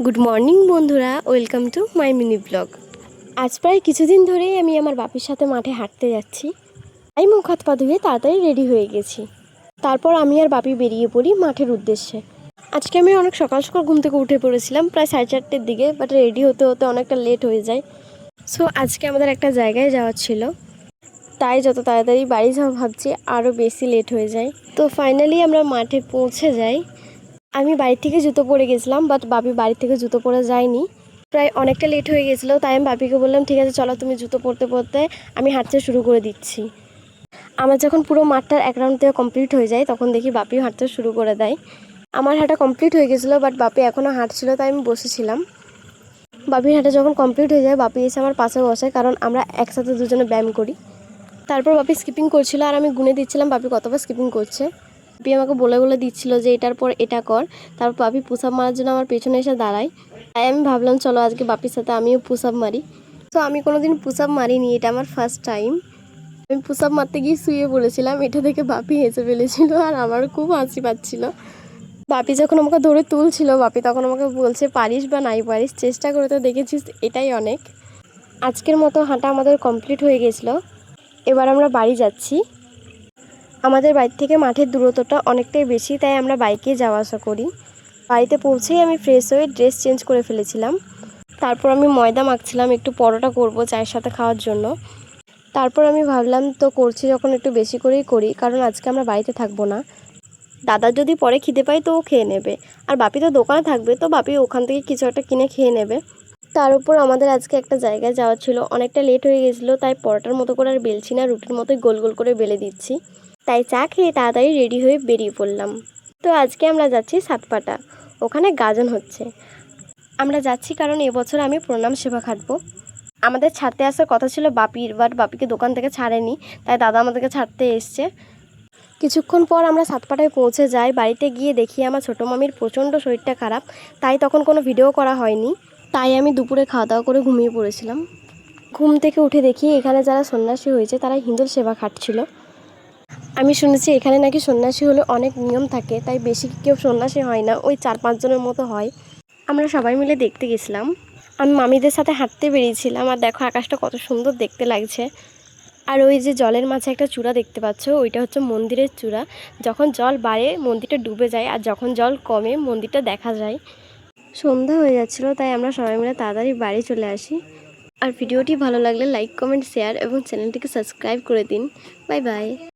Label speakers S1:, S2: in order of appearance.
S1: Good morning বন্ধুরা, welcome to my mini blog. আজ প্রায় কিছুদিন ধরেই আমি আমার বাপির সাথে মাঠে হাঁটতে যাচ্ছি। তাই মুখ হাত পা ধুয়ে তাড়াতাড়ি রেডি হয়ে গেছি। তারপর আমি আর বাপি বেরিয়ে পড়ি মাঠের উদ্দেশ্যে। আজকে আমি অনেক সকাল সকাল ঘুম থেকে উঠে পড়েছিলাম, প্রায় 4:30টার দিকে, বাট রেডি হতে হতে অনেকটা লেট হয়ে যায়। সো আজকে আমাদের একটা জায়গায় যাওয়ার ছিল, তাই যত তাড়াতাড়ি বাড়ি যাওয়া ভাবছি আরও বেশি লেট হয়ে যায়। তো ফাইনালি আমরা মাঠে পৌঁছে যাই। আমি বাড়ি থেকে জুতো পরে গেছিলাম, বাট বাপি বাড়ি থেকে জুতো পরে যায়নি। প্রায় অনেকটা লেট হয়ে গেছিলো, তাই আমি বাপিকে বললাম ঠিক আছে চলো, তুমি জুতো পরতে পরতে আমি হাঁটতে শুরু করে দিচ্ছি। আমার যখন পুরো মাঠটার এক রাউন্ড থেকে কমপ্লিট হয়ে যায় তখন দেখি বাপিও হাঁটতে শুরু করে দেয়। আমার হাঁটা কমপ্লিট হয়ে গেছিলো, বাট বাপি এখনও হাঁটছিল, তাই আমি বসেছিলাম। বাপির হাঁটা যখন কমপ্লিট হয়ে যায় বাপি এসে আমার পাশে বসে, কারণ আমরা একসাথে দুজনে ব্যায়াম করি। তারপর বাপি স্কিপিং করছিল আর আমি গুনে দিচ্ছিলাম বাপি কতবার স্কিপিং করছে। বাপি আমাকে বলে বলে দিচ্ছিল যে এটার পর এটা কর। তারপর বাপি পুশ আপ মারার জন্য আমার পেছনে এসে দাঁড়ায়। তাই আমি ভাবলাম চলো আজকে বাপির সাথে আমিও পুশ আপ মারি। তো আমি কোনোদিন পুশ আপ মারিনি, এটা আমার ফার্স্ট টাইম। আমি পুশ আপ মারতে গিয়ে শুয়ে পড়েছিলাম, এটা দেখে বাপি হেসে ফেলেছিল আর আমার খুব হাসি পাচ্ছিল। বাপি যখন আমাকে ধরে তুলছিল বাপি তখন আমাকে বলছে পারিস বা নাই পারিস, চেষ্টা করে তো দেখেছিস, এটাই অনেক। আজকের মতো হাঁটা আমাদের কমপ্লিট হয়ে গেছিলো। এবার আমরা বাড়ি যাচ্ছি। আমাদের বাড়ি থেকে মাঠের দূরত্বটা অনেকটাই বেশি, তাই আমরা বাইকে যাওয়া আসা করি। বাড়িতে পৌঁছেই আমি ফ্রেশ হয়ে ড্রেস চেঞ্জ করে ফেলেছিলাম। তারপর আমি ময়দা মাখছিলাম, একটু পরোটা করব চায়ের সাথে খাওয়ার জন্য। তারপর আমি ভাবলাম তো করছি যখন একটু বেশি করেই করি, কারণ আজকে আমরা বাড়িতে থাকবো না। দাদার যদি পরে খিদে পায় তো ও খেয়ে নেবে, আর বাপি তো দোকানে থাকবে, তো বাপি ওখান থেকে কিছু একটা কিনে খেয়ে নেবে। তার উপর আমাদের আজকে একটা জায়গায় যাওয়ার ছিল, অনেকটা লেট হয়ে গেছিলো, তাই পরোটার মতো করে আর বেলছি না, রুটির মতোই গোল গোল করে বেলে দিচ্ছি। তাই চা খেয়ে তাড়াতাড়ি রেডি হয়ে বেরিয়ে পড়লাম। তো আজকে আমরা যাচ্ছি সাতপাটা, ওখানে গাজন হচ্ছে। আমরা যাচ্ছি কারণ এবছর আমি প্রণাম সেবা খাটবো। আমাদের ছাড়তে আসার কথা ছিল বাপির, বাট বাপিকে দোকান থেকে ছাড়েনি, তাই দাদা আমাদেরকে ছাড়তে এসছে। কিছুক্ষণ পর আমরা সাতপাটায় পৌঁছে যাই। বাড়িতে গিয়ে দেখি আমার ছোটো মামির প্রচণ্ড শরীরটা খারাপ, তাই তখন কোনো ভিডিও করা হয়নি। তাই আমি দুপুরে খাওয়া দাওয়া করে ঘুমিয়ে পড়েছিলাম। ঘুম থেকে উঠে দেখি এখানে যারা সন্ন্যাসী হয়েছে তারা হিন্দুর সেবা খাটছিল। আমি শুনেছি এখানে নাকি সন্ন্যাসী হলে অনেক নিয়ম থাকে, তাই বেশি কেউ সন্ন্যাসী হয় না, ওই 4-5 জনের মতো হয়। আমরা সবাই মিলে দেখতে গেছিলাম। আমি মামিদের সাথে হাঁটতে বেরিয়েছিলাম, আর দেখো আকাশটা কত সুন্দর দেখতে লাগছে। আর ওই যে জলের মাঝে একটা চূড়া দেখতে পাচ্ছ, ওইটা হচ্ছে মন্দিরের চূড়া। যখন জল বাড়ে মন্দিরটা ডুবে যায়, আর যখন জল কমে মন্দিরটা দেখা যায়। সন্ধ্যা হয়ে যাচ্ছিলো, তাই আমরা সবাই মিলে তাড়াতাড়ি বাড়ি চলে আসি। আর ভিডিওটি ভালো লাগলে লাইক, কমেন্ট, শেয়ার এবং চ্যানেলটিকে সাবস্ক্রাইব করে দিন। Bye bye.